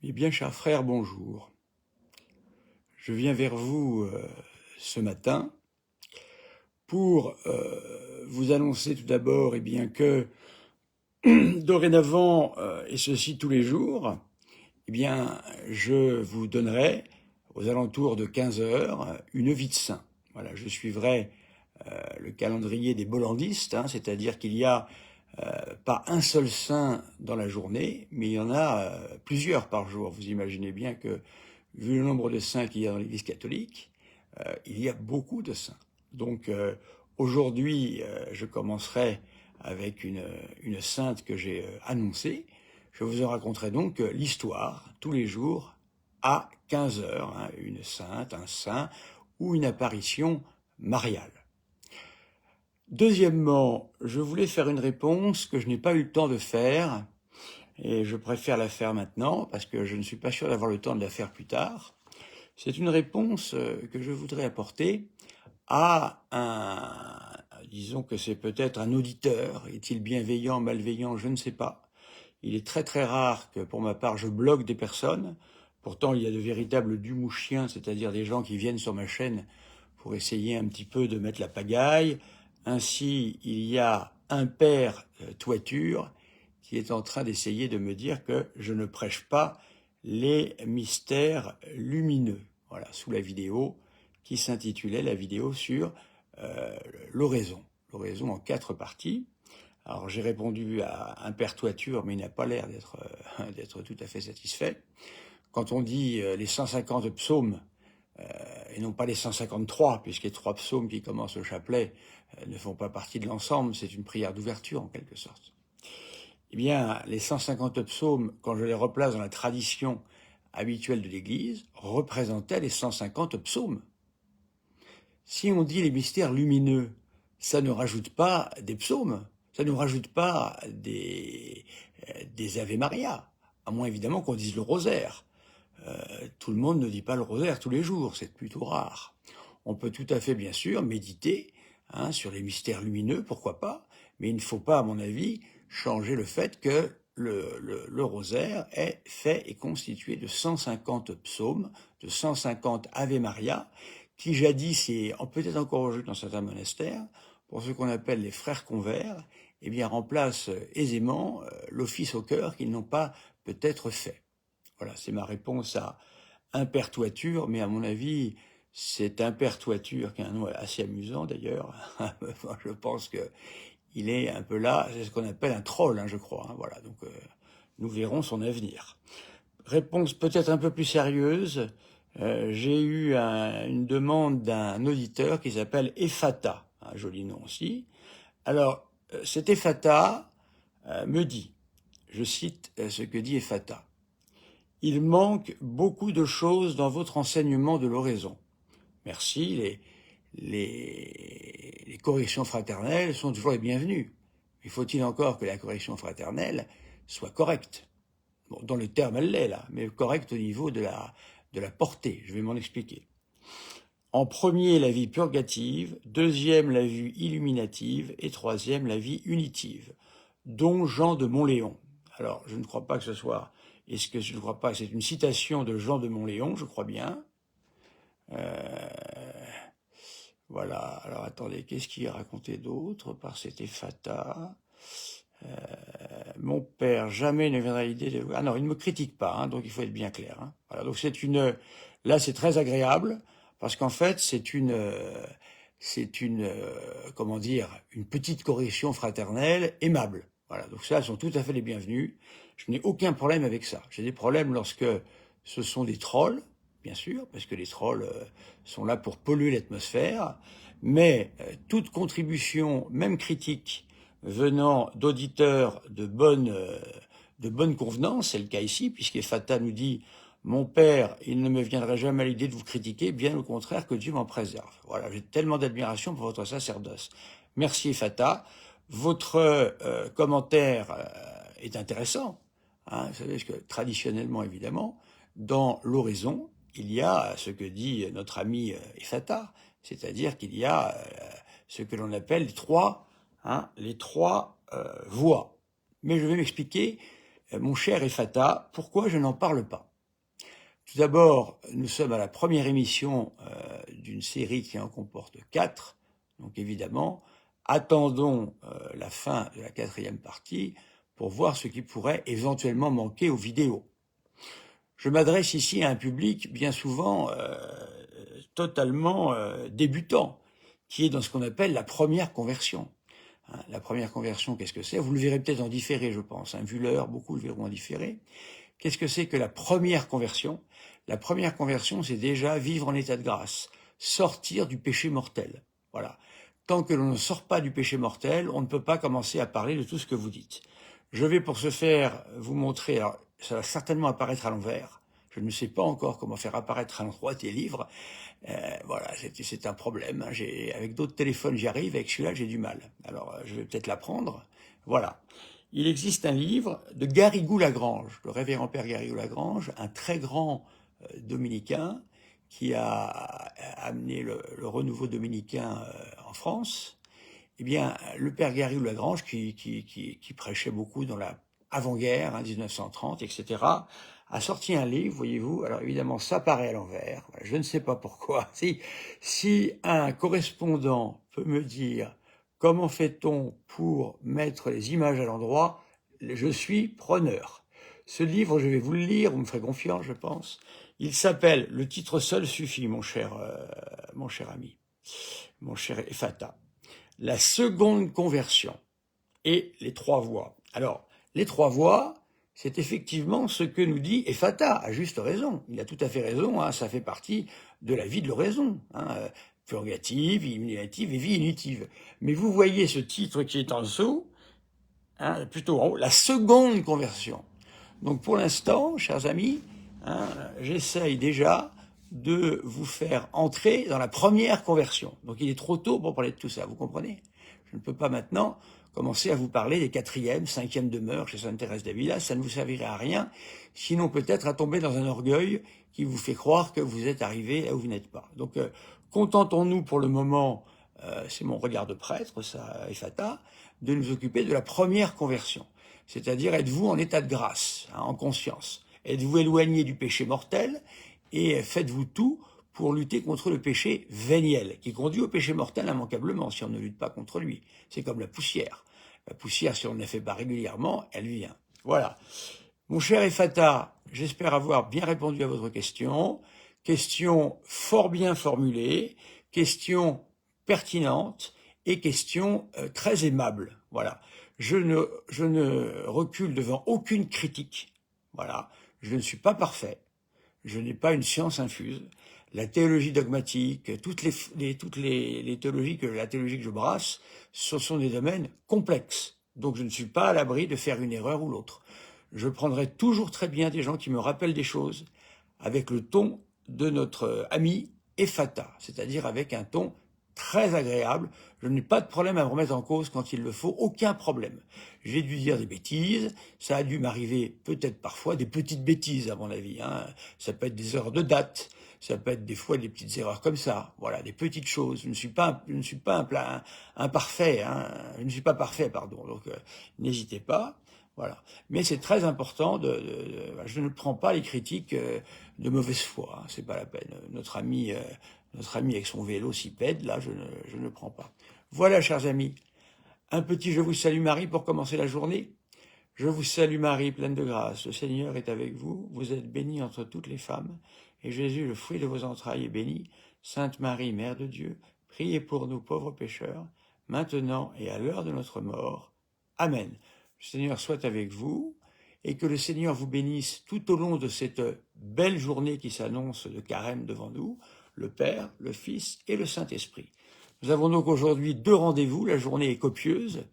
Mes bien chers frères, bonjour. Je viens vers vous ce matin pour vous annoncer tout d'abord que dorénavant, et ceci tous les jours, je vous donnerai aux alentours de 15 heures une vie de saint. Voilà, je suivrai le calendrier des bollandistes, c'est-à-dire qu'il y a pas un seul saint dans la journée, mais il y en a plusieurs par jour. Vous imaginez bien que, vu le nombre de saints qu'il y a dans l'Église catholique, il y a beaucoup de saints. Donc aujourd'hui, je commencerai avec une sainte que j'ai annoncée. Je vous en raconterai donc l'histoire tous les jours à 15 heures, une sainte, un saint ou une apparition mariale. Deuxièmement, je voulais faire une réponse que je n'ai pas eu le temps de faire, et je préfère la faire maintenant, parce que je ne suis pas sûr d'avoir le temps de la faire plus tard. C'est une réponse que je voudrais apporter à disons que c'est peut-être un auditeur. Est-il bienveillant, malveillant, je ne sais pas. Il est très très rare que, pour ma part, je bloque des personnes. Pourtant, il y a de véritables dumouchiens, c'est-à-dire des gens qui viennent sur ma chaîne pour essayer un petit peu de mettre la pagaille. Ainsi, il y a un père toiture qui est en train d'essayer de me dire que je ne prêche pas les mystères lumineux. Voilà, sous la vidéo qui s'intitulait la vidéo sur l'oraison. L'oraison en 4 parties. Alors j'ai répondu à un père toiture, mais il n'a pas l'air d'être tout à fait satisfait. Quand on dit les 150 psaumes, et non pas les 153, puisque les 3 psaumes qui commencent le chapelet ne font pas partie de l'ensemble, c'est une prière d'ouverture en quelque sorte. Eh bien, les 150 psaumes, quand je les replace dans la tradition habituelle de l'Église, représentaient les 150 psaumes. Si on dit les mystères lumineux, ça ne rajoute pas des psaumes, ça ne rajoute pas des Ave Maria, à moins évidemment qu'on dise le rosaire. Tout le monde ne dit pas le rosaire tous les jours, c'est plutôt rare. On peut tout à fait, bien sûr, méditer sur les mystères lumineux, pourquoi pas, mais il ne faut pas, à mon avis, changer le fait que le rosaire est fait et constitué de 150 psaumes, de 150 Ave Maria, qui jadis, et peut-être encore aujourd'hui dans certains monastères, pour ce qu'on appelle les frères convers, remplacent aisément l'office au cœur qu'ils n'ont pas peut-être fait. Voilà, c'est ma réponse à impertoiture, mais à mon avis, c'est impertoiture, qui est un nom assez amusant d'ailleurs. Je pense que il est un peu là, c'est ce qu'on appelle un troll, je crois. Voilà, donc nous verrons son avenir. Réponse peut-être un peu plus sérieuse. J'ai eu une demande d'un auditeur qui s'appelle Ephata, un joli nom aussi. Alors, cet Ephata me dit, je cite ce que dit Ephata, « Il manque beaucoup de choses dans votre enseignement de l'oraison. Merci, les corrections fraternelles sont toujours les bienvenues. Mais faut-il encore que la correction fraternelle soit correcte? Bon, dans le terme, elle l'est là, mais correcte au niveau de la portée. Je vais m'en expliquer. En premier, la vie purgative, deuxième, la vie illuminative, et troisième, la vie unitive. Don Jean de Montléon. Alors, je ne crois pas que ce soit... Est-ce que je ne crois pas? C'est une citation de Jean de Montléon, je crois bien. Voilà. Alors, attendez, qu'est-ce qu'il a raconté d'autre par cet Ephata? Mon père jamais ne viendra à l'idée de... Ah non, il ne me critique pas, donc il faut être bien clair. Voilà, donc c'est une... Là, c'est très agréable, parce qu'en fait, c'est une comment dire, une petite correction fraternelle aimable. Voilà, donc ça, elles sont tout à fait les bienvenues. Je n'ai aucun problème avec ça. J'ai des problèmes lorsque ce sont des trolls, bien sûr, parce que les trolls sont là pour polluer l'atmosphère, mais toute contribution, même critique, venant d'auditeurs de bonne convenance, c'est le cas ici, puisqu'Ephata nous dit « Mon père, il ne me viendrait jamais à l'idée de vous critiquer, bien au contraire, que Dieu m'en préserve. » Voilà, j'ai tellement d'admiration pour votre sacerdoce. Merci Ephata. Votre commentaire est intéressant. Vous savez que traditionnellement, évidemment, dans l'oraison, il y a ce que dit notre ami Ephata, c'est-à-dire qu'il y a ce que l'on appelle les trois voies. Mais je vais m'expliquer, mon cher Ephata, pourquoi je n'en parle pas. Tout d'abord, nous sommes à la première émission d'une série qui en comporte 4. Donc évidemment, attendons la fin de la 4e partie pour voir ce qui pourrait éventuellement manquer aux vidéos. Je m'adresse ici à un public bien souvent totalement débutant, qui est dans ce qu'on appelle la première conversion. La première conversion, qu'est-ce que c'est? Vous le verrez peut-être en différé, je pense. Vu l'heure, beaucoup le verront en différé. Qu'est-ce que c'est que la première conversion? La première conversion, c'est déjà vivre en état de grâce, sortir du péché mortel. Voilà. Tant que l'on ne sort pas du péché mortel, on ne peut pas commencer à parler de tout ce que vous dites. Je vais pour ce faire vous montrer, alors ça va certainement apparaître à l'envers. Je ne sais pas encore comment faire apparaître à l'endroit des livres. Voilà, c'est un problème. Avec d'autres téléphones, j'y arrive. Avec celui-là, j'ai du mal. Alors, je vais peut-être l'apprendre. Voilà. Il existe un livre de Garrigou-Lagrange, le révérend père Garrigou-Lagrange, un très grand dominicain qui a amené le renouveau dominicain en France. Eh bien, le père Garrigou-Lagrange, qui prêchait beaucoup dans la avant-guerre, 1930, etc., a sorti un livre, voyez-vous. Alors évidemment, ça paraît à l'envers. Je ne sais pas pourquoi. Si un correspondant peut me dire comment fait-on pour mettre les images à l'endroit, je suis preneur. Ce livre, je vais vous le lire, vous me ferez confiance, je pense. Il s'appelle, le titre seul suffit, mon cher ami, mon cher Ephata. La seconde conversion et les 3 voies. Alors, les 3 voies, c'est effectivement ce que nous dit Ephata, à juste raison. Il a tout à fait raison, ça fait partie de la vie de l'oraison. Purgative, vie immunitive et vie unitive. Mais vous voyez ce titre qui est en dessous, plutôt en haut, la seconde conversion. Donc pour l'instant, chers amis, j'essaye déjà de vous faire entrer dans la première conversion. Donc il est trop tôt pour parler de tout ça, vous comprenez? Je ne peux pas maintenant commencer à vous parler des 4e, 5e demeures chez Sainte Thérèse d'Avila, ça ne vous servirait à rien, sinon peut-être à tomber dans un orgueil qui vous fait croire que vous êtes arrivé là où vous n'êtes pas. Donc contentons-nous pour le moment, c'est mon regard de prêtre, ça, Ephata, de nous occuper de la première conversion. C'est-à-dire, êtes-vous en état de grâce, en conscience? Êtes-vous éloigné du péché mortel? Et faites-vous tout pour lutter contre le péché véniel, qui conduit au péché mortel immanquablement, si on ne lutte pas contre lui. C'est comme la poussière. La poussière, si on ne la fait pas régulièrement, elle vient. Voilà. Mon cher Ephata, j'espère avoir bien répondu à votre question. Question fort bien formulée, question pertinente et question très aimable. Voilà. Je ne recule devant aucune critique. Voilà. Je ne suis pas parfait. Je n'ai pas une science infuse. La théologie dogmatique, toutes les théologies la théologie que je brasse, ce sont des domaines complexes. Donc je ne suis pas à l'abri de faire une erreur ou l'autre. Je prendrai toujours très bien des gens qui me rappellent des choses avec le ton de notre ami Ephata, c'est-à-dire avec un ton très agréable. Je n'ai pas de problème à me remettre en cause quand il le faut, aucun problème. J'ai dû dire des bêtises, ça a dû m'arriver peut-être parfois des petites bêtises à mon avis. Ça peut être des erreurs de date, ça peut être des fois des petites erreurs comme ça. Voilà, des petites choses. Je ne suis pas imparfait, je ne suis pas parfait, pardon. Donc n'hésitez pas. Voilà. Mais c'est très important je ne prends pas les critiques de mauvaise foi, c'est pas la peine. Notre ami avec son vélocipède, là, je ne prends pas. Voilà, chers amis, un petit je vous salue Marie pour commencer la journée. Je vous salue Marie, pleine de grâce, le Seigneur est avec vous, vous êtes bénie entre toutes les femmes, et Jésus, le fruit de vos entrailles, est béni. Sainte Marie, Mère de Dieu, priez pour nous pauvres pécheurs, maintenant et à l'heure de notre mort. Amen. Le Seigneur soit avec vous, et que le Seigneur vous bénisse tout au long de cette belle journée qui s'annonce de carême devant nous, le Père, le Fils et le Saint-Esprit. Nous avons donc aujourd'hui 2 rendez-vous, la journée est copieuse.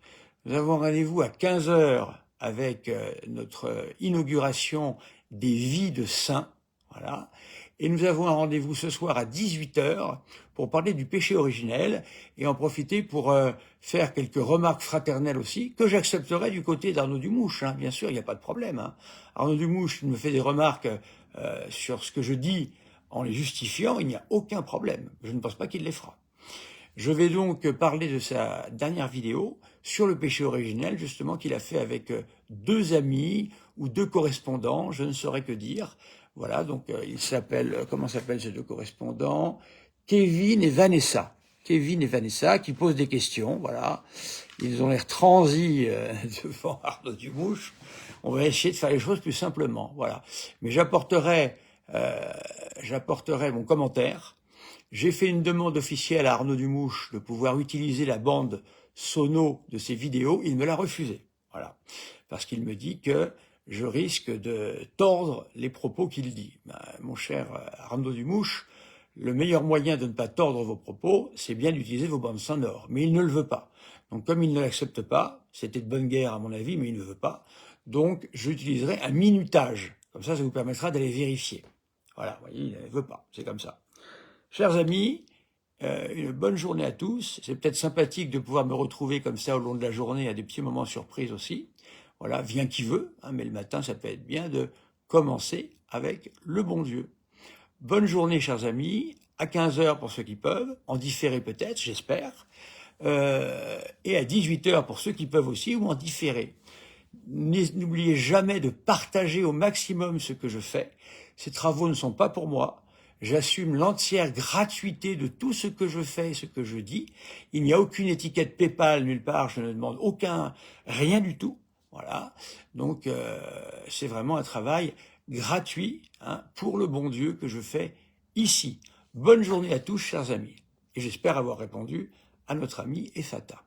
Nous avons rendez-vous à 15h avec notre inauguration des vies de saints, voilà. Et nous avons un rendez-vous ce soir à 18h pour parler du péché originel et en profiter pour faire quelques remarques fraternelles aussi, que j'accepterai du côté d'Arnaud Dumouche, bien sûr, il n'y a pas de problème. Arnaud Dumouche me fait des remarques sur ce que je dis en les justifiant, il n'y a aucun problème. Je ne pense pas qu'il les fera. Je vais donc parler de sa dernière vidéo sur le péché originel, justement, qu'il a fait avec 2 amis ou 2 correspondants, je ne saurais que dire. Voilà, donc ils s'appellent, comment s'appellent ces deux correspondants? Kevin et Vanessa. Kevin et Vanessa qui posent des questions, voilà. Ils ont l'air transis devant Arnaud Dumouche. On va essayer de faire les choses plus simplement, voilà. Mais j'apporterai mon commentaire. J'ai fait une demande officielle à Arnaud Dumouche de pouvoir utiliser la bande sono de ses vidéos. Il me l'a refusé, voilà. Parce qu'il me dit que je risque de tordre les propos qu'il dit. Ben, mon cher Arnaud Dumouche, le meilleur moyen de ne pas tordre vos propos, c'est bien d'utiliser vos bandes sonores. Mais il ne le veut pas. Donc comme il ne l'accepte pas, c'était de bonne guerre à mon avis, mais il ne veut pas. Donc j'utiliserai un minutage. Comme ça vous permettra d'aller vérifier. Voilà, vous voyez, il ne veut pas. C'est comme ça. Chers amis, une bonne journée à tous. C'est peut-être sympathique de pouvoir me retrouver comme ça au long de la journée à des petits moments surprises aussi. Voilà, vient qui veut, hein, mais le matin, ça peut être bien de commencer avec le bon Dieu. Bonne journée, chers amis, à 15h pour ceux qui peuvent, en différé peut-être, j'espère, et à 18h pour ceux qui peuvent aussi, ou en différé. N'oubliez jamais de partager au maximum ce que je fais. Ces travaux ne sont pas pour moi. J'assume l'entière gratuité de tout ce que je fais et ce que je dis. Il n'y a aucune étiquette PayPal nulle part, je ne demande rien du tout. Voilà, donc c'est vraiment un travail gratuit hein, pour le bon Dieu que je fais ici. Bonne journée à tous, chers amis. Et j'espère avoir répondu à notre ami Efata.